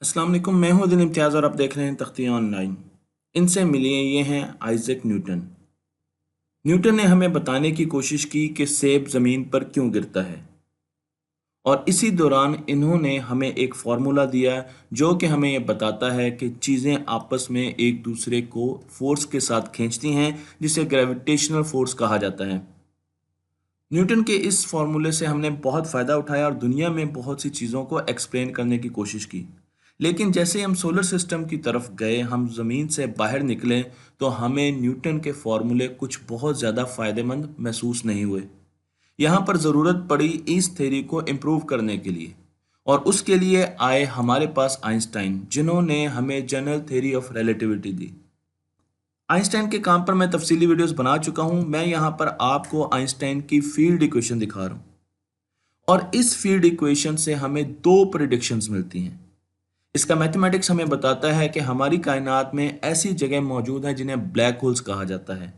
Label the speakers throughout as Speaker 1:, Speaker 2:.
Speaker 1: अस्सलाम वालेकुम। मैं हूं दिन इम्तियाज़ और आप देख रहे हैं तख्तियाँ ऑनलाइन। इनसे मिलिए ये हैं आइजैक न्यूटन। न्यूटन ने हमें बताने की कोशिश की कि सेब ज़मीन पर क्यों गिरता है, और इसी दौरान इन्होंने हमें एक फार्मूला दिया जो कि हमें ये बताता है कि चीज़ें आपस में एक दूसरे को फोर्स के साथ खींचती हैं, जिसे ग्रेविटेशनल फोर्स कहा जाता है। न्यूटन के इस फार्मूले से हमने बहुत फ़ायदा उठाया और दुनिया में बहुत सी चीज़ों को एक्सप्लेन करने की कोशिश की। लेकिन जैसे ही हम सोलर सिस्टम की तरफ गए, हम ज़मीन से बाहर निकले, तो हमें न्यूटन के फार्मूले कुछ बहुत ज़्यादा फ़ायदेमंद महसूस नहीं हुए। यहाँ पर ज़रूरत पड़ी इस थ्योरी को इम्प्रूव करने के लिए, और उसके लिए आए हमारे पास आइंस्टाइन, जिन्होंने हमें general theory of relativity the. Einstein के काम पर मैं तफसीली वीडियोस बना चुका हूं। मैं यहां पर आपको आइंस्टाइन की फील्ड इक्वेशन दिखा रहा हूं, और इस फील्ड इक्वेशन से हमें दो प्रिडिक्शंस मिलती हैं। इसका मैथमेटिक्स हमें बताता है कि हमारी कायनात में ऐसी जगह मौजूद हैं जिन्हें ब्लैक होल्स कहा जाता है।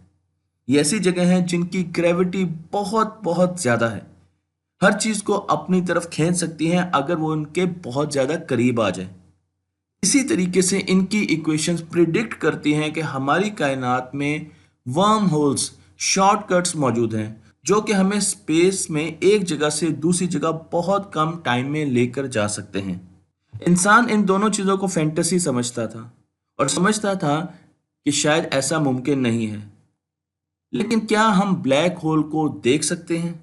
Speaker 1: ये ऐसी जगह हैं जिनकी ग्रेविटी बहुत बहुत ज़्यादा है, हर चीज़ को अपनी तरफ खींच सकती हैं अगर वो उनके बहुत ज़्यादा करीब आ जाए। इसी तरीके से इनकी इक्वेशंस प्रिडिक्ट करती हैं कि हमारी कायनात में वर्म होल्स, शॉर्टकट्स मौजूद हैं, जो कि हमें स्पेस में एक जगह से दूसरी जगह बहुत कम टाइम में लेकर जा सकते हैं। इंसान इन दोनों चीज़ों को फैंटेसी समझता था, और समझता था कि शायद ऐसा मुमकिन नहीं है। लेकिन क्या हम ब्लैक होल को देख सकते हैं?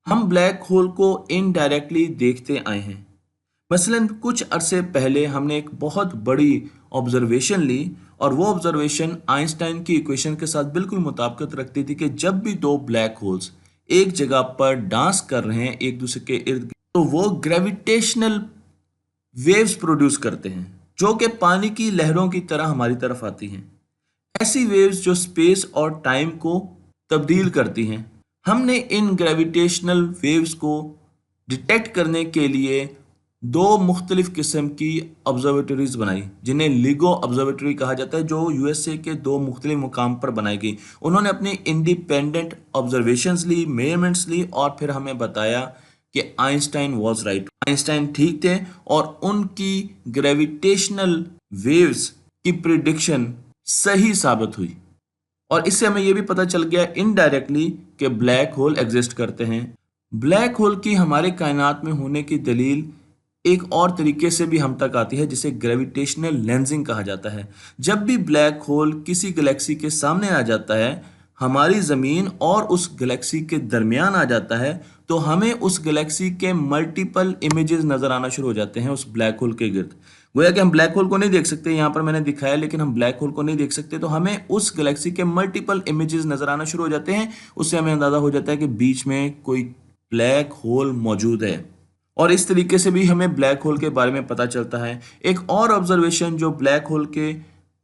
Speaker 1: हम ब्लैक होल को इनडायरेक्टली देखते आए हैं। मसलन कुछ अरसे पहले हमने एक बहुत बड़ी ऑब्जर्वेशन ली, और वो ऑब्जर्वेशन आइंस्टाइन की इक्वेशन के साथ बिल्कुल मुताबिकत रखती थी कि जब भी दो ब्लैक होल्स एक जगह पर डांस कर रहे हैं एक दूसरे के इर्द गिर्द, तो वो ग्रेविटेशनल वेव्स प्रोड्यूस करते हैं, जो कि पानी की लहरों की तरह हमारी तरफ आती हैं। ऐसी वेव्स जो स्पेस और टाइम को तब्दील करती हैं। हमने इन ग्रेविटेशनल वेव्स को डिटेक्ट करने के लिए दो मुख्तलिफ किस्म की ऑब्जर्वेटरीज बनाई, जिन्हें लिगो ऑब्जर्वेटरी कहा जाता है, जो यूएसए के दो मुख्तलिफ मुकाम पर बनाई गई। उन्होंने अपनी इंडिपेंडेंट ऑब्जर्वेशंस ली, मेजरमेंट्स ली, और फिर हमें बताया कि आइंस्टाइन वॉज राइट, आइंस्टाइन ठीक थे, और उनकी ग्रेविटेशनल वेव्स की प्रिडिक्शन सही साबित हुई। और इससे हमें यह भी पता चल गया इनडायरेक्टली कि ब्लैक होल एग्जिस्ट करते हैं। ब्लैक होल की हमारे कायनात में होने की दलील एक और तरीके से भी हम तक आती है, जिसे ग्रेविटेशनल लेंसिंग कहा जाता है। जब भी ब्लैक होल किसी गैलेक्सी के सामने आ जाता है, हमारी ज़मीन और उस गैलेक्सी के दरमियान आ जाता है, तो हमें उस गैलेक्सी के मल्टीपल इमेजेस नज़र आना शुरू हो जाते हैं उस ब्लैक होल के गिर्द। गोया कि हम ब्लैक होल को नहीं देख सकते, यहाँ पर मैंने दिखाया, लेकिन हम ब्लैक होल को नहीं देख सकते, तो हमें उस गैलेक्सी के मल्टीपल इमेजेस नज़र आना शुरू हो जाते हैं। उससे हमें अंदाज़ा हो जाता है कि बीच में कोई ब्लैक होल मौजूद है, और इस तरीके से भी हमें ब्लैक होल के बारे में पता चलता है। एक और ऑब्जर्वेशन जो ब्लैक होल के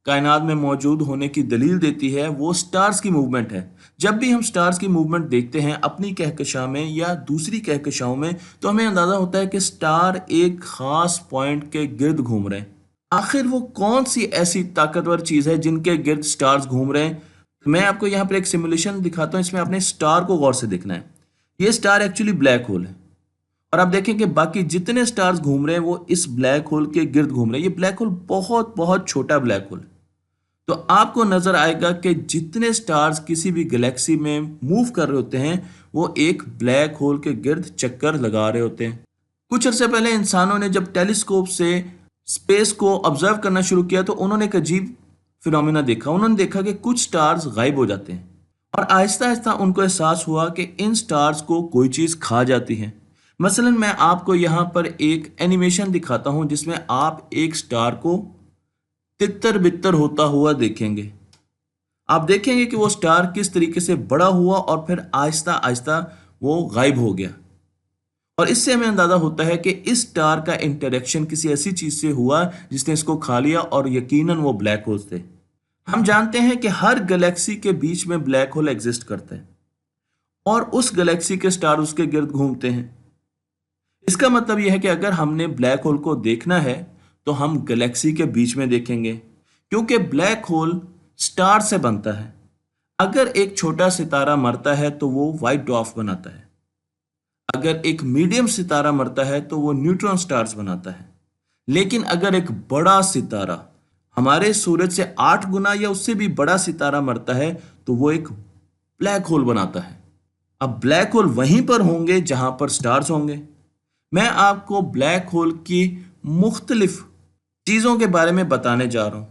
Speaker 1: कायनात में मौजूद होने की दलील देती है, वो स्टार्स की मूवमेंट है। जब भी हम स्टार्स की मूवमेंट देखते हैं अपनी कहकशां में या दूसरी कहकशाओं में, तो हमें अंदाज़ा होता है कि स्टार एक ख़ास पॉइंट के गिर्द घूम रहे हैं। आखिर वो कौन सी ऐसी ताकतवर चीज़ है जिनके गिर्द स्टार्स घूम रहे हैं? मैं आपको यहाँ पर एक सिमुलेशन दिखाता हूँ, इसमें आपने स्टार को गौर से देखना है। ये स्टार एक्चुअली ब्लैक होल है, और आप देखें कि बाकी जितने स्टार्स घूम रहे हैं वो इस ब्लैक होल के गिर्द घूम रहे हैं। ये ब्लैक होल बहुत बहुत छोटा ब्लैक होल है। तो आपको नजर आएगा कि जितने स्टार्स किसी भी गैलेक्सी में मूव कर रहे होते हैं, वो एक ब्लैक होल के गिर्द चक्कर लगा रहे होते हैं। कुछ अर्से पहले इंसानों ने जब टेलीस्कोप से स्पेस को ऑब्जर्व करना शुरू किया, तो उन्होंने एक अजीब फिनोमिना देखा। उन्होंने देखा कि कुछ स्टार्स गायब हो जाते हैं, और आहिस्ता आहिस्ता उनको एहसास हुआ कि इन स्टार्स को कोई चीज़ खा जाती है। मसलन मैं आपको यहाँ पर एक एनिमेशन दिखाता हूँ, जिसमें आप एक स्टार को तितर बितर होता हुआ देखेंगे। आप देखेंगे कि वो स्टार किस तरीके से बड़ा हुआ और फिर आहिस्ता आहिस्ता वो गायब हो गया। और इससे हमें अंदाजा होता है कि इस स्टार का इंटरेक्शन किसी ऐसी चीज से हुआ जिसने इसको खा लिया, और यकीनन वो ब्लैक होल्स थे। हम जानते हैं कि हर गैलेक्सी के बीच में ब्लैक होल एग्जिस्ट करते हैं, और उस गैलेक्सी के स्टार उसके गिर्द घूमते हैं। इसका मतलब यह है कि अगर हमने ब्लैक होल को देखना है, तो हम गैलेक्सी के बीच में देखेंगे, क्योंकि ब्लैक होल स्टार से बनता है। अगर एक छोटा सितारा मरता है तो वो व्हाइट ड्वार्फ बनाता है। अगर एक मीडियम सितारा मरता है तो वो न्यूट्रॉन स्टार्स बनाता है। लेकिन अगर एक बड़ा सितारा हमारे सूरज से 8 गुना या उससे भी बड़ा सितारा मरता है तो वो एक ब्लैक होल बनाता है। अब ब्लैक होल वहीं पर होंगे जहां पर स्टार्स होंगे। मैं आपको ब्लैक होल की मुख्तलिफ चीज़ों के बारे में बताने जा रहा हूं।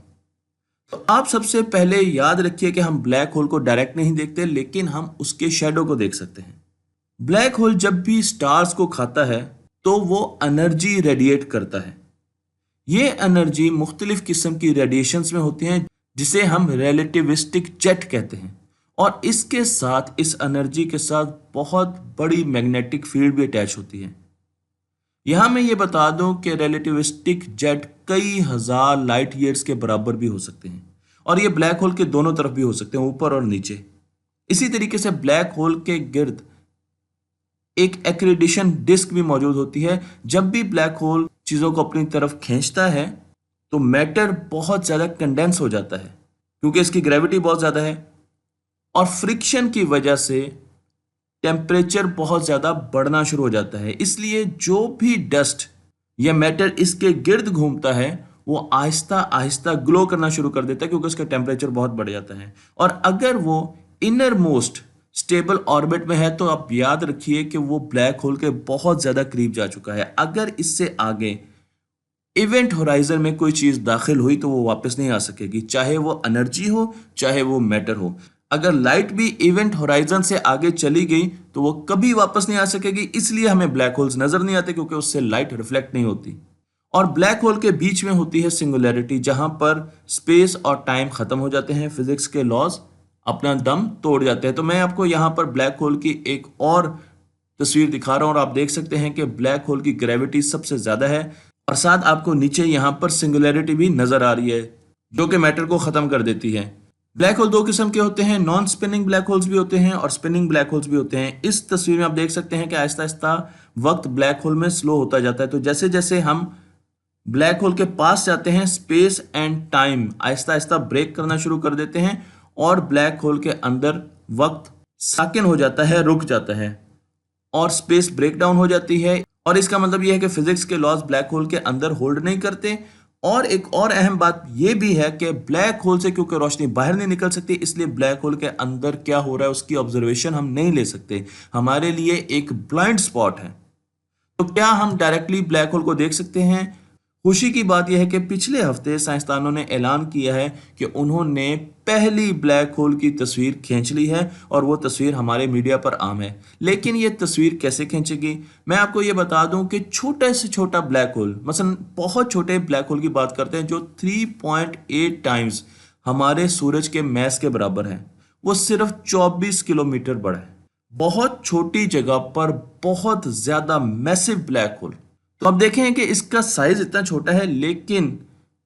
Speaker 1: तो आप सबसे पहले याद रखिए कि हम ब्लैक होल को डायरेक्ट नहीं देखते, लेकिन हम उसके शेडो को देख सकते हैं। ब्लैक होल जब भी स्टार्स को खाता है तो वो एनर्जी रेडिएट करता है। ये एनर्जी मुख्तलिफ किस्म की रेडिएशंस में होती हैं, जिसे हम रिलेटिविस्टिक जेट कहते हैं। और इसके साथ, इस एनर्जी के साथ बहुत बड़ी मैग्नेटिक फील्ड भी अटैच होती है। यहां मैं ये बता दूं कि रिलेटिविस्टिक जेट कई हजार लाइट ईयर्स के बराबर भी हो सकते हैं, और ये ब्लैक होल के दोनों तरफ भी हो सकते हैं, ऊपर और नीचे। इसी तरीके से ब्लैक होल के गिर्द एक एक्रेडिशन डिस्क भी मौजूद होती है। जब भी ब्लैक होल चीज़ों को अपनी तरफ खींचता है तो मैटर बहुत ज़्यादा कंडेंस हो जाता है, क्योंकि इसकी ग्रेविटी बहुत ज़्यादा है, और फ्रिक्शन की वजह से टेम्परेचर बहुत ज़्यादा बढ़ना शुरू हो जाता है। इसलिए जो भी डस्ट या मैटर इसके गिर्द घूमता है वो आहिस्ता आहिस्ता ग्लो करना शुरू कर देता है, क्योंकि उसका टेम्परेचर बहुत बढ़ जाता है। और अगर वो इनर मोस्ट स्टेबल ऑर्बिट में है तो आप याद रखिए कि वो ब्लैक होल के बहुत ज़्यादा करीब जा चुका है। अगर इससे आगे इवेंट होराइजन में कोई चीज़ दाखिल हुई तो वो वापस नहीं आ सकेगी, चाहे वो एनर्जी हो चाहे वो मैटर हो। अगर लाइट भी इवेंट होराइजन से आगे चली गई तो वो कभी वापस नहीं आ सकेगी। इसलिए हमें ब्लैक होल्स नजर नहीं आते, क्योंकि उससे लाइट रिफ्लेक्ट नहीं होती। और ब्लैक होल के बीच में होती है सिंगुलैरिटी, जहां पर स्पेस और टाइम खत्म हो जाते हैं, फिजिक्स के लॉज अपना दम तोड़ जाते हैं। तो मैं आपको यहाँ पर ब्लैक होल की एक और तस्वीर दिखा रहा हूँ, और आप देख सकते हैं कि ब्लैक होल की ग्रेविटी सबसे ज़्यादा है, और साथ आपको नीचे यहाँ पर सिंगुलैरिटी भी नज़र आ रही है, जो कि मैटर को ख़त्म कर देती है। ब्लैक होल दो किस्म के होते हैं, नॉन स्पिनिंग ब्लैक होल्स भी होते हैं और स्पिनिंग ब्लैक होल्स भी होते हैं। इस तस्वीर में आप देख सकते हैं कि आहिस्ता आहिस्ता वक्त ब्लैक होल में स्लो होता जाता है। तो जैसे जैसे हम ब्लैक होल के पास जाते हैं, space and time Aahista Aahista break करना शुरू कर देते हैं, और ब्लैक होल के अंदर वक्त साकिन हो जाता है, रुक जाता है, और स्पेस ब्रेक डाउन हो जाती है। और इसका मतलब यह है कि फिजिक्स के लॉज ब्लैक होल के अंदर होल्ड नहीं करते। और एक और अहम बात यह भी है कि ब्लैक होल से क्योंकि रोशनी बाहर नहीं निकल सकती, इसलिए ब्लैक होल के अंदर क्या हो रहा है उसकी ऑब्जर्वेशन हम नहीं ले सकते। हमारे लिए एक ब्लाइंड स्पॉट है। तो क्या हम डायरेक्टली ब्लैक होल को देख सकते हैं? खुशी की बात यह है कि पिछले हफ्ते साइंसदानों ने ऐलान किया है कि उन्होंने पहली ब्लैक होल की तस्वीर खींच ली है, और वो तस्वीर हमारे मीडिया पर आम है। लेकिन ये तस्वीर कैसे खींचेगी, मैं आपको ये बता दूं कि छोटे से छोटा ब्लैक होल, मसलन बहुत छोटे ब्लैक होल की बात करते हैं जो 3.8 टाइम्स हमारे सूरज के मैस के बराबर है, वो सिर्फ 24 किलोमीटर बड़ा है। बहुत छोटी जगह पर बहुत ज्यादा मैसिव ब्लैक होल। तो अब देखें कि इसका साइज इतना छोटा है, लेकिन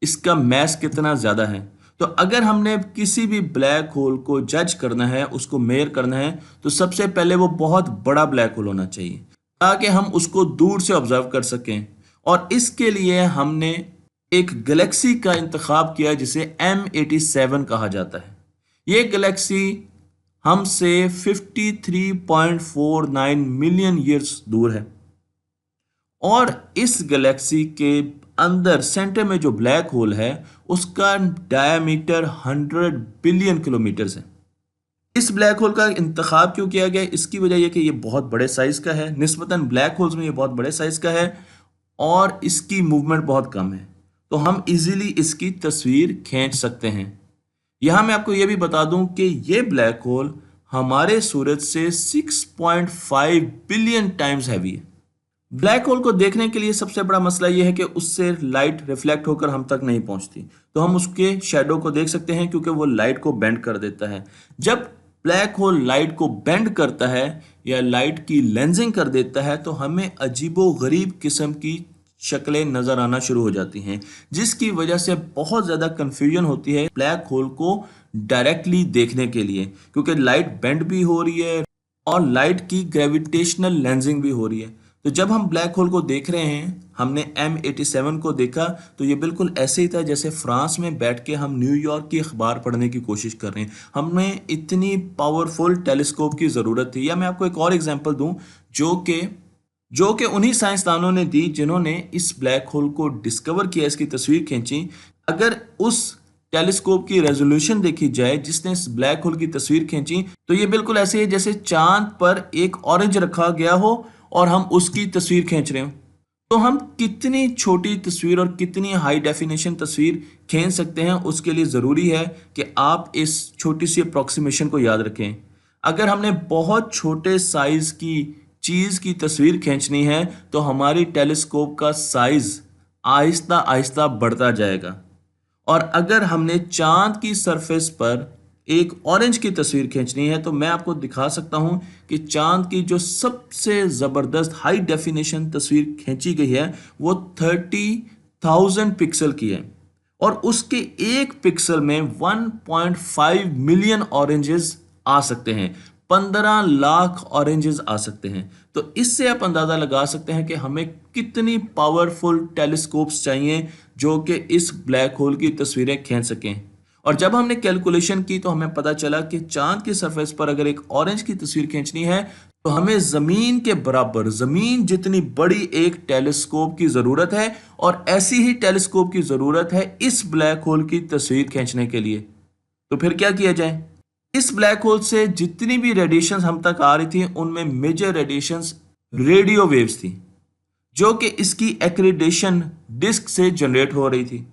Speaker 1: इसका मैस कितना ज्यादा है। तो अगर हमने किसी भी ब्लैक होल को जज करना है, उसको मेयर करना है, तो सबसे पहले वो बहुत बड़ा ब्लैक होल होना चाहिए, ताकि हम उसको दूर से ऑब्जर्व कर सकें। और इसके लिए हमने एक गैलेक्सी का इंतखाब किया जिसे M87 कहा जाता है। ये गैलेक्सी हमसे 53.49 मिलियन ईयर्स दूर है, और इस गैलेक्सी के अंदर सेंटर में जो ब्लैक होल है उसका डायमीटर 100 बिलियन किलोमीटर है। इस ब्लैक होल का इंतखाब क्यों किया गया? इसकी वजह यह कि ये बहुत बड़े साइज का है, निस्बतन ब्लैक होल्स में ये बहुत बड़े साइज का है, और इसकी मूवमेंट बहुत कम है, तो हम इजीली इसकी तस्वीर खींच सकते हैं। यहां मैं आपको यह भी बता दूं कि ये ब्लैक होल हमारे सूरज से 6.5 बिलियन टाइम्स हैवी है। ब्लैक होल को देखने के लिए सबसे बड़ा मसला यह है कि उससे लाइट रिफ्लेक्ट होकर हम तक नहीं पहुंचती, तो हम उसके शेडो को देख सकते हैं, क्योंकि वो लाइट को बेंड कर देता है। जब ब्लैक होल लाइट को बेंड करता है या लाइट की लेंसिंग कर देता है तो हमें अजीबो गरीब किस्म की शक्लें नजर आना शुरू हो जाती हैं, जिसकी वजह से बहुत ज़्यादा कंफ्यूजन होती है ब्लैक होल को डायरेक्टली देखने के लिए, क्योंकि लाइट बेंड भी हो रही है और लाइट की ग्रेविटेशनल लेंसिंग भी हो रही है। तो जब हम ब्लैक होल को देख रहे हैं, हमने M87 को देखा, तो ये बिल्कुल ऐसे ही था जैसे फ्रांस में बैठ के हम न्यूयॉर्क की अखबार पढ़ने की कोशिश कर रहे हैं। हमें इतनी पावरफुल टेलीस्कोप की ज़रूरत थी। या मैं आपको एक और एग्जांपल दूं, जो कि जो कि उन्हीं साइंसदानों ने दी जिन्होंने इस ब्लैक होल को डिस्कवर किया, इसकी तस्वीर खींची। अगर उस टेलीस्कोप की रेजोल्यूशन देखी जाए जिसने इस ब्लैक होल की तस्वीर खींची, तो ये बिल्कुल ऐसे है जैसे चांद पर एक ऑरेंज रखा गया हो और हम उसकी तस्वीर खींच रहे हो। तो हम कितनी छोटी तस्वीर और कितनी हाई डेफिनेशन तस्वीर खींच सकते हैं, उसके लिए ज़रूरी है कि आप इस छोटी सी अप्रॉक्सीमेशन को याद रखें। अगर हमने बहुत छोटे साइज़ की चीज़ की तस्वीर खींचनी है तो हमारी टेलीस्कोप का साइज़ आहिस्ता आहिस्ता बढ़ता जाएगा। और अगर हमने चांद की सरफेस पर एक ऑरेंज की तस्वीर खींचनी है तो मैं आपको दिखा सकता हूं कि चांद की जो सबसे ज़बरदस्त हाई डेफिनेशन तस्वीर खींची गई है वो 30,000 पिक्सल की है, और उसके एक पिक्सल में 1.5 मिलियन ऑरेंजेस आ सकते हैं, 15 लाख ऑरेंजेस आ सकते हैं। तो इससे आप अंदाज़ा लगा सकते हैं कि हमें कितनी पावरफुल टेलीस्कोप्स चाहिए जो कि इस ब्लैक होल की तस्वीरें खींच सकें। और जब हमने कैलकुलेशन की तो हमें पता चला कि चांद की सरफेस पर अगर एक ऑरेंज की तस्वीर खींचनी है तो हमें ज़मीन के बराबर, ज़मीन जितनी बड़ी एक टेलीस्कोप की ज़रूरत है, और ऐसी ही टेलीस्कोप की ज़रूरत है इस ब्लैक होल की तस्वीर खींचने के लिए। तो फिर क्या किया जाए? इस ब्लैक होल से जितनी भी रेडिएशंस हम तक आ रही थी उनमें मेजर रेडिएशंस रेडियो वेव्स थी, जो कि इसकी एक्रीडेशन डिस्क से जनरेट हो रही थी।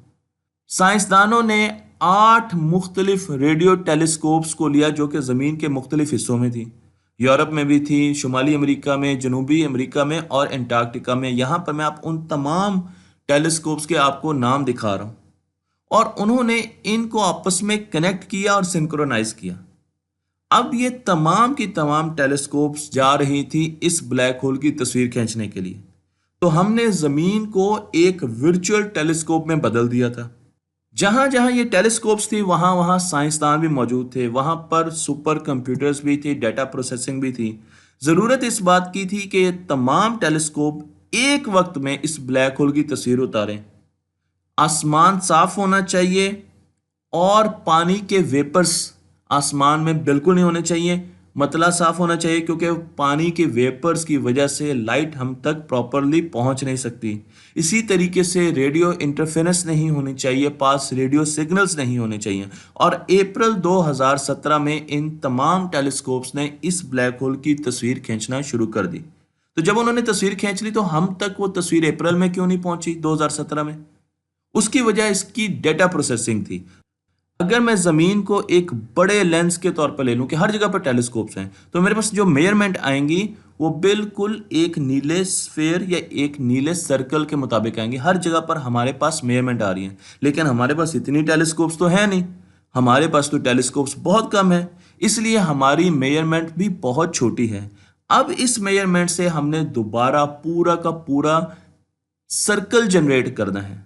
Speaker 1: साइंसदानों ने 8 मुख्तलिफ रेडियो टेलीस्कोप्स को लिया जो कि ज़मीन के मुख्तलिफ हिस्सों में थी। यूरोप में भी थी, शुमाली अमेरिका में, जनूबी अमेरिका में और एंटार्क्टिका में। यहाँ पर मैं आप उन तमाम टेलीस्कोप्स के आपको नाम दिखा रहा हूँ। और उन्होंने इनको आपस में कनेक्ट किया और सिंक्रोनाइज किया। अब ये तमाम की तमाम टेलीस्कोप्स जा रही थी इस ब्लैक होल की तस्वीर खींचने के लिए। तो हमने ज़मीन को एक वर्चुअल टेलीस्कोप में बदल दिया था। जहां जहां ये टेलीस्कोप्स थी वहां वहां साइंसदान भी मौजूद थे, वहां पर सुपर कंप्यूटर्स भी थी, डेटा प्रोसेसिंग भी थी। ज़रूरत इस बात की थी कि ये तमाम टेलीस्कोप एक वक्त में इस ब्लैक होल की तस्वीर उतारें। आसमान साफ होना चाहिए और पानी के वेपर्स आसमान में बिल्कुल नहीं होने चाहिए। मतला साफ होना चाहिए क्योंकि पानी के वेपर्स की वजह से लाइट हम तक प्रॉपरली पहुंच नहीं सकती। इसी तरीके से रेडियो इंटरफेरेंस नहीं होनी चाहिए, पास रेडियो सिग्नल्स नहीं होने चाहिए। और अप्रैल 2017 में इन तमाम टेलीस्कोप्स ने इस ब्लैक होल की तस्वीर खींचना शुरू कर दी। तो जब उन्होंने तस्वीर खींच ली तो हम तक वो तस्वीर अप्रैल में क्यों नहीं पहुंची 2017 में? उसकी वजह इसकी डेटा प्रोसेसिंग थी। अगर मैं ज़मीन को एक बड़े लेंस के तौर पर ले लूं कि हर जगह पर टेलीस्कोप्स हैं, तो मेरे पास जो मेजरमेंट आएंगी वो बिल्कुल एक नीले स्फेयर या एक नीले सर्कल के मुताबिक आएंगी। हर जगह पर हमारे पास मेजरमेंट आ रही है, लेकिन हमारे पास इतनी टेलीस्कोप्स तो है नहीं। हमारे पास तो टेलीस्कोप्स बहुत कम है, इसलिए हमारी मेजरमेंट भी बहुत छोटी है। अब इस मेजरमेंट से हमने दोबारा पूरा का पूरा सर्कल जनरेट करना है।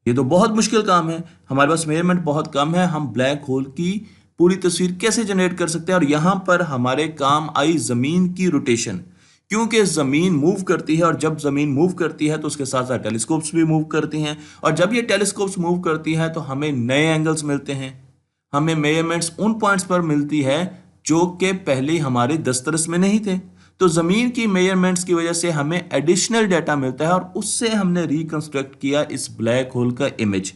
Speaker 1: ये तो बहुत मुश्किल काम है, हमारे पास मेजरमेंट बहुत कम है। हम ब्लैक होल की पूरी तस्वीर कैसे जनरेट कर सकते हैं? और यहाँ पर हमारे काम आई ज़मीन की रोटेशन, क्योंकि ज़मीन मूव करती है और जब ज़मीन मूव करती है तो उसके साथ साथ टेलीस्कोप्स भी मूव करती हैं। और जब ये टेलीस्कोप्स मूव करती हैं तो हमें नए एंगल्स मिलते हैं, हमें मेजरमेंट्स उन पॉइंट्स पर मिलती है जो कि पहले हमारे दस्तरस में नहीं थे। तो ज़मीन की मेजरमेंट्स की वजह से हमें एडिशनल डाटा मिलता है और उससे हमने रिकंस्ट्रक्ट किया इस ब्लैक होल का इमेज।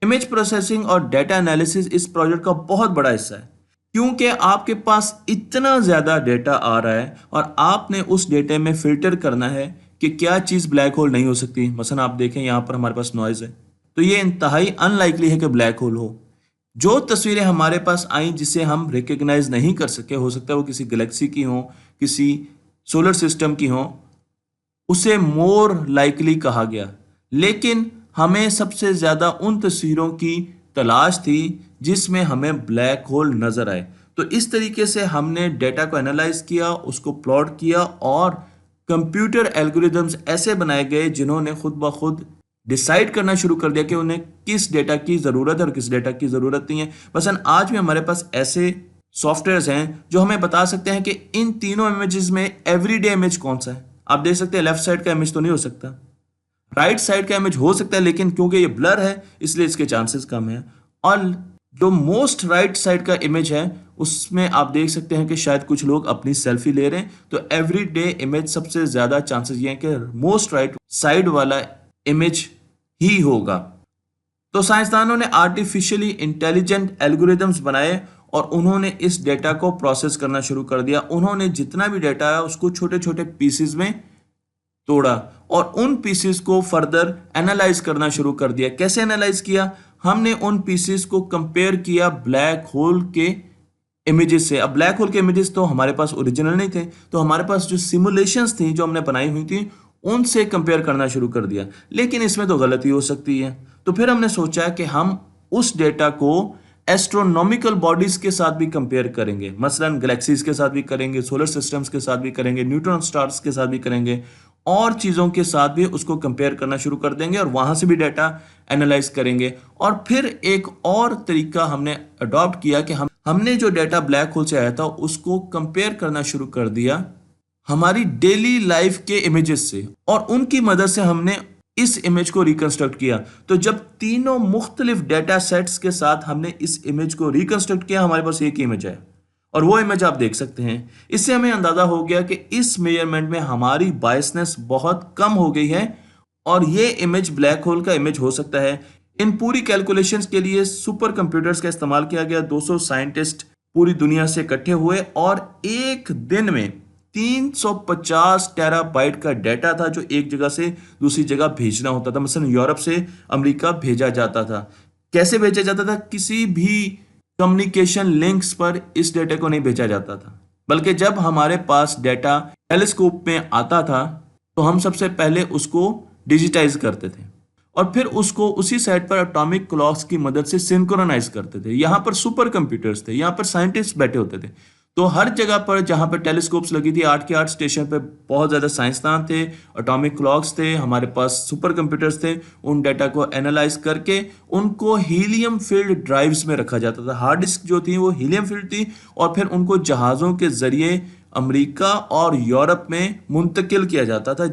Speaker 1: इमेज प्रोसेसिंग और डाटा एनालिसिस इस प्रोजेक्ट का बहुत बड़ा हिस्सा है, क्योंकि आपके पास इतना ज़्यादा डाटा आ रहा है और आपने उस डेटा में फिल्टर करना है कि क्या चीज़ ब्लैक होल नहीं हो सकती। मसलन आप देखें यहाँ पर हमारे पास नॉइज़ है, तो ये इंतहाई अनलाइकली है कि ब्लैक होल हो। जो तस्वीरें हमारे पास आई जिसे हम रिकग्नाइज नहीं कर सके, हो सकता है वो किसी गैलेक्सी की हो, किसी सोलर सिस्टम की हो, उसे मोर लाइकली कहा गया। लेकिन हमें सबसे ज़्यादा उन तस्वीरों की तलाश थी जिसमें हमें ब्लैक होल नज़र आए। तो इस तरीके से हमने डेटा को एनालाइज किया, उसको प्लॉट किया और कंप्यूटर एल्गोरिदम्स ऐसे बनाए गए जिन्होंने खुद ब खुद डिसाइड करना शुरू कर दिया कि उन्हें किस डेटा की ज़रूरत है और किस डेटा की ज़रूरत नहीं है। मसलन आज भी हमारे पास ऐसे सॉफ्टवेयर्स हैं जो हमें बता सकते हैं कि इन तीनों इमेजेस में एवरीडे इमेज कौन सा है। आप देख सकते हैं लेफ्ट साइड का इमेज तो नहीं हो सकता, राइट साइड का इमेज हो सकता है, लेकिन क्योंकि ये ब्लर है इसलिए इसके चांसेस कम है। और जो मोस्ट राइट साइड का इमेज है उसमें आप देख सकते हैं कि शायद कुछ लोग अपनी सेल्फी ले रहे हैं, तो एवरी डे इमेज सबसे ज़्यादा चांसेस ये हैं कि मोस्ट राइट साइड वाला इमेज ही होगा। तो साइंसदानों ने आर्टिफिशियली इंटेलिजेंट एल्गोरिदम्स बनाए और उन्होंने इस डेटा को प्रोसेस करना शुरू कर दिया। उन्होंने जितना भी डेटा है उसको छोटे छोटे पीसेस में तोड़ा और उन पीसेस को फर्दर एनालाइज करना शुरू कर दिया। कैसे एनालाइज किया? हमने उन पीसेस को कंपेयर किया ब्लैक होल के इमेजेस से। अब ब्लैक होल के इमेजेस तो हमारे पास ओरिजिनल नहीं थे, तो हमारे पास जो सिमुलेशंस थी जो हमने बनाई हुई थी उनसे कंपेयर करना शुरू कर दिया। लेकिन इसमें तो गलती हो सकती है, तो फिर हमने सोचा कि हम उस डेटा को एस्ट्रोनॉमिकल बॉडीज के साथ भी कंपेयर करेंगे, मसलन गैलेक्सीज के साथ भी करेंगे, सोलर सिस्टम्स के साथ भी करेंगे, न्यूट्रॉन स्टार्स के साथ भी करेंगे, और चीज़ों के साथ भी उसको कंपेयर करना शुरू कर देंगे और वहां से भी डेटा एनालाइज करेंगे। और फिर एक और तरीका हमने अडॉप्ट किया कि हमने जो डेटा ब्लैक होल से आया था उसको कंपेयर करना शुरू कर दिया हमारी डेली लाइफ के इमेजेस से, और उनकी मदद से हमने इस इमेज को रिकंस्ट्रक्ट किया। तो जब तीनों मुख्तलिफ डेटा सेट्स के साथ हमने इस इमेज को रिकंस्ट्रक्ट किया, हमारे पास एक ही इमेज है और वो इमेज आप देख सकते हैं। इससे हमें अंदाजा हो गया कि इस मेजरमेंट में हमारी बायसनेस बहुत कम हो गई है और ये इमेज ब्लैक होल का इमेज हो सकता है। इन पूरी कैलकुलेशंस के लिए सुपर कंप्यूटर्स का इस्तेमाल किया गया। 200 साइंटिस्ट पूरी दुनिया से इकट्ठे हुए और एक दिन में 350 टेराबाइट का डेटा था जो एक जगह से दूसरी जगह भेजना होता था। मसलन यूरोप से अमेरिका भेजा जाता था। कैसे भेजा जाता था? किसी भी कम्युनिकेशन लिंक्स पर इस डेटा को नहीं भेजा जाता था, बल्कि जब हमारे पास डेटा टेलीस्कोप में आता था तो हम सबसे पहले उसको डिजिटाइज करते थे और फिर उसको उसी साइट पर एटॉमिक क्लॉक्स की मदद से सिंक्रोनाइज करते थे। यहाँ पर सुपर कंप्यूटर्स थे, यहाँ पर साइंटिस्ट बैठे होते थे। तो हर जगह पर जहाँ पर टेलीस्कोप्स लगी थी, 8 के 8 स्टेशन पे बहुत ज़्यादा साइंसदान थे, एटॉमिक क्लॉक्स थे, हमारे पास सुपर कंप्यूटर्स थे। उन डेटा को एनालाइज करके उनको हीलियम फिल्ड ड्राइव्स में रखा जाता था। हार्ड डिस्क जो थी वो हीलियम फिल्ड थी और फिर उनको जहाज़ों के ज़रिए अमेरिका और यूरोप में मुंतकिल किया जाता था,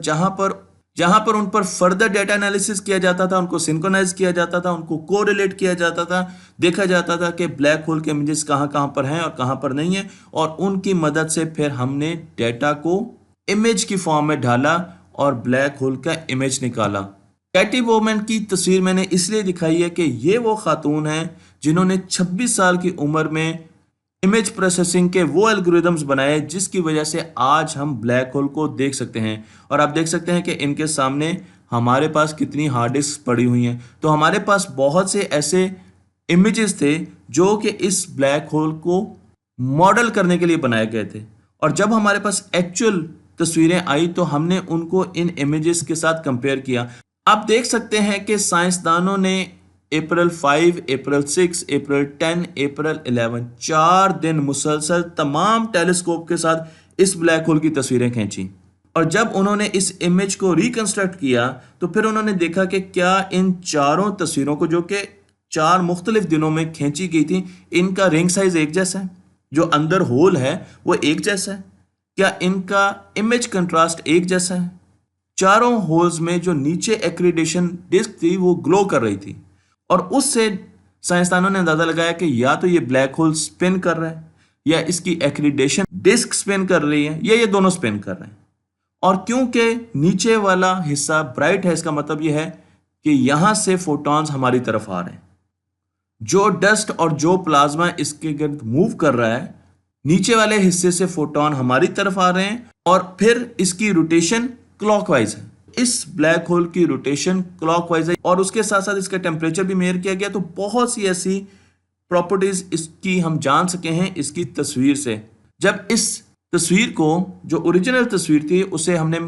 Speaker 1: जहां पर उन पर फर्दर डेटा एनालिसिस किया जाता था, उनको सिंक्रोनाइज किया जाता था, उनको कोरिलेट किया जाता था, देखा जाता था कि ब्लैक होल के इमेजेस कहां कहां पर हैं और कहां पर नहीं है, और उनकी मदद से फिर हमने डेटा को इमेज की फॉर्म में ढाला और ब्लैक होल का इमेज निकाला। कैटी बोमैन की तस्वीर मैंने इसलिए दिखाई है कि ये वो खातून है जिन्होंने 26 साल की उम्र में इमेज प्रोसेसिंग के वो एल्गोरिदम्स बनाए जिसकी वजह से आज हम ब्लैक होल को देख सकते हैं। और आप देख सकते हैं कि इनके सामने हमारे पास कितनी हार्ड डिस्क पड़ी हुई हैं। तो हमारे पास बहुत से ऐसे इमेजेस थे जो कि इस ब्लैक होल को मॉडल करने के लिए बनाए गए थे, और जब हमारे पास एक्चुअल तस्वीरें आई तो हमने उनको इन इमेजेस के साथ कंपेयर किया। आप देख सकते हैं कि साइंसदानों ने अप्रैल 5, अप्रैल 6, अप्रैल 10, अप्रैल 11 4 दिन मुसलसल तमाम टेलीस्कोप के साथ इस ब्लैक होल की तस्वीरें खींची। और जब उन्होंने इस इमेज को रिकंस्ट्रक्ट किया तो फिर उन्होंने देखा कि क्या इन चारों तस्वीरों को, जो कि 4 मुख्तलिफ दिनों में खींची गई थी, इनका रिंग साइज एक जैसा है, जो अंदर होल है वो एक जैसा है, क्या इनका इमेज कंट्रास्ट एक जैसा है। चारों होल्स में जो नीचे एक्रीडेशन डिस्क थी वो ग्लो कर रही थी, और उससे साइंसदानों ने अंदाजा लगाया कि या तो ये ब्लैक होल स्पिन कर रहा है या इसकी एक्रीडेशन डिस्क स्पिन कर रही है, या ये दोनों स्पिन कर रहे हैं। और क्योंकि नीचे वाला हिस्सा ब्राइट है, इसका मतलब यह है कि यहां से फोटॉन्स हमारी तरफ आ रहे हैं। जो डस्ट और जो प्लाज्मा इसके गिर्द मूव कर रहा है, नीचे वाले हिस्से से फोटॉन हमारी तरफ आ रहे हैं, और फिर इसकी रोटेशन क्लॉकवाइज है। इस ब्लैक होल की रोटेशन क्लॉकवाइज है, और उसके साथ साथ इसका टेम्परेचर भी मेजर किया गया। तो बहुत सी ऐसी प्रॉपर्टीज इसकी हम जान सके हैं इसकी तस्वीर से। जब इस तस्वीर को, जो ओरिजिनल तस्वीर थी, उसे हमने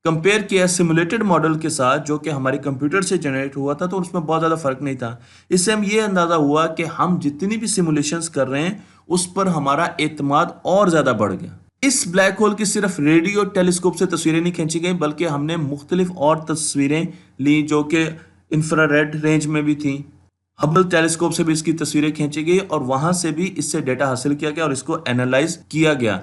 Speaker 1: कंपेयर किया सिमुलेटेड मॉडल के साथ जो कि हमारे कंप्यूटर से जनरेट हुआ था, तो उसमें बहुत ज़्यादा फर्क नहीं था। इससे हम ये अंदाज़ा हुआ कि हम जितनी भी सिमुलेशंस कर रहे हैं उस पर हमारा एतमाद और ज़्यादा बढ़ गया। इस ब्लैक होल की सिर्फ रेडियो टेलीस्कोप से तस्वीरें नहीं खींची गई, बल्कि हमने मुख्तलिफ और तस्वीरें ली जो कि इंफ्रारेड रेंज में भी थी। हबल टेलीस्कोप से भी इसकी तस्वीरें खींची गई और वहां से भी इससे डेटा हासिल किया गया और इसको एनालाइज किया गया।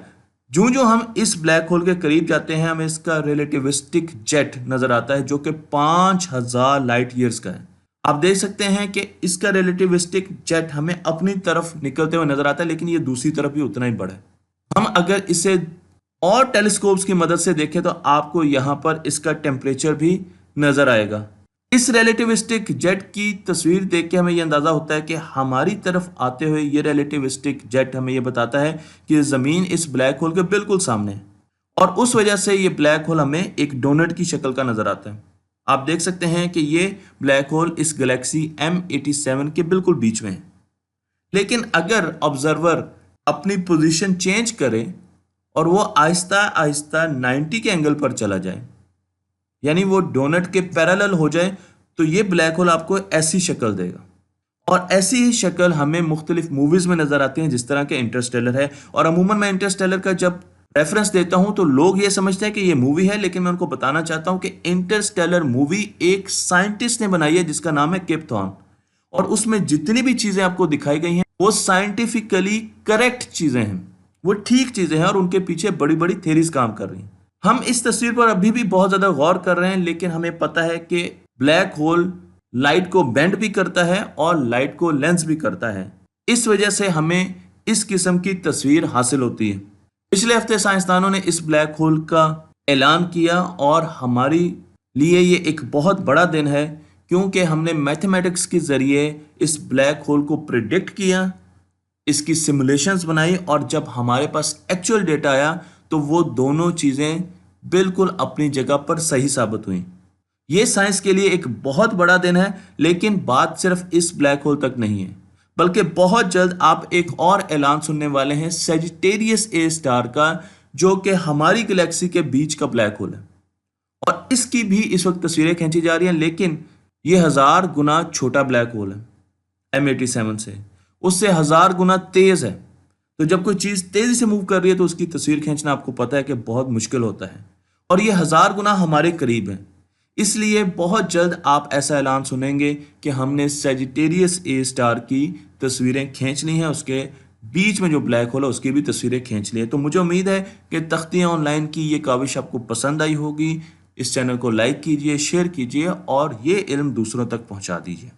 Speaker 1: जो हम इस ब्लैक होल के करीब जाते हैं, हमें इसका रिलेटिविस्टिक जेट नजर आता है जो कि 5000 लाइट ईयर्स का है। आप देख सकते हैं कि इसका रिलेटिविस्टिक जेट हमें अपनी तरफ निकलते हुए नजर आता है, लेकिन ये दूसरी तरफ भी उतना ही बड़ा है। हम अगर इसे और टेलीस्कोप्स की मदद से देखें तो आपको यहां पर इसका टेम्परेचर भी नजर आएगा। इस रिलेटिविस्टिक जेट की तस्वीर देख के हमें यह अंदाजा होता है कि हमारी तरफ आते हुए ये रिलेटिविस्टिक जेट हमें यह बताता है कि ज़मीन इस ब्लैक होल के बिल्कुल सामने है, और उस वजह से ये ब्लैक होल हमें एक डोनट की शक्ल का नजर आता है। आप देख सकते हैं कि ये ब्लैक होल इस गैलेक्सी M87 के बिल्कुल बीच में है। लेकिन अगर ऑब्जर्वर अपनी पोजीशन चेंज करे और वो आहिस्ता आहिस्ता 90 के एंगल पर चला जाए, यानी वो डोनट के पैरेलल हो जाए, तो ये ब्लैक होल आपको ऐसी शक्ल देगा। और ऐसी ही शक्ल हमें मुख्तलिफ मूवीज में नजर आती हैं, जिस तरह के इंटरस्टेलर है। और अमूमन मैं इंटरस्टेलर का जब रेफरेंस देता हूं तो लोग ये समझते हैं कि ये मूवी है, लेकिन मैं उनको बताना चाहता हूं कि इंटरस्टेलर मूवी एक साइंटिस्ट ने बनाई है जिसका नाम है किप थॉर्न, और उसमें जितनी भी चीजें आपको दिखाई गई हैं वो साइंटिफिकली करेक्ट चीजें हैं, वो ठीक चीजें हैं, और उनके पीछे बड़ी बड़ी थेरीज काम कर रही हैं। हम इस तस्वीर पर अभी भी बहुत ज्यादा गौर कर रहे हैं, लेकिन हमें पता है कि ब्लैक होल लाइट को बेंड भी करता है और लाइट को लेंस भी करता है। इस वजह से हमें इस किस्म की तस्वीर हासिल होती है। पिछले हफ्ते साइंसदानों ने इस ब्लैक होल का ऐलान किया, और हमारे लिए ये एक बहुत बड़ा दिन है, क्योंकि हमने मैथमेटिक्स के जरिए इस ब्लैक होल को प्रिडिक्ट किया, इसकी सिमुलेशंस बनाई, और जब हमारे पास एक्चुअल डेटा आया तो वो दोनों चीज़ें बिल्कुल अपनी जगह पर सही साबित हुई। ये साइंस के लिए एक बहुत बड़ा दिन है, लेकिन बात सिर्फ इस ब्लैक होल तक नहीं है, बल्कि बहुत जल्द आप एक और ऐलान सुनने वाले हैं सजिटेरियस ए स्टार का, जो कि हमारी गैलेक्सी के बीच का ब्लैक होल है। और इसकी भी इस वक्त तस्वीरें खींची जा रही हैं, लेकिन ये 1000 गुना छोटा ब्लैक होल है M87 से, उससे 1000 गुना तेज है। तो जब कोई चीज़ तेजी से मूव कर रही है तो उसकी तस्वीर खींचना आपको पता है कि बहुत मुश्किल होता है, और ये 1000 गुना हमारे करीब है। इसलिए बहुत जल्द आप ऐसा ऐलान सुनेंगे कि हमने सजिटेरियस ए स्टार की तस्वीरें खींच ली हैं, उसके बीच में जो ब्लैक होल है उसकी भी तस्वीरें खींच ली है। तो मुझे उम्मीद है कि तख्तियाँ ऑनलाइन की ये काविश आपको पसंद आई होगी। इस चैनल को लाइक कीजिए, शेयर कीजिए, और ये इल्म दूसरों तक पहुँचा दीजिए।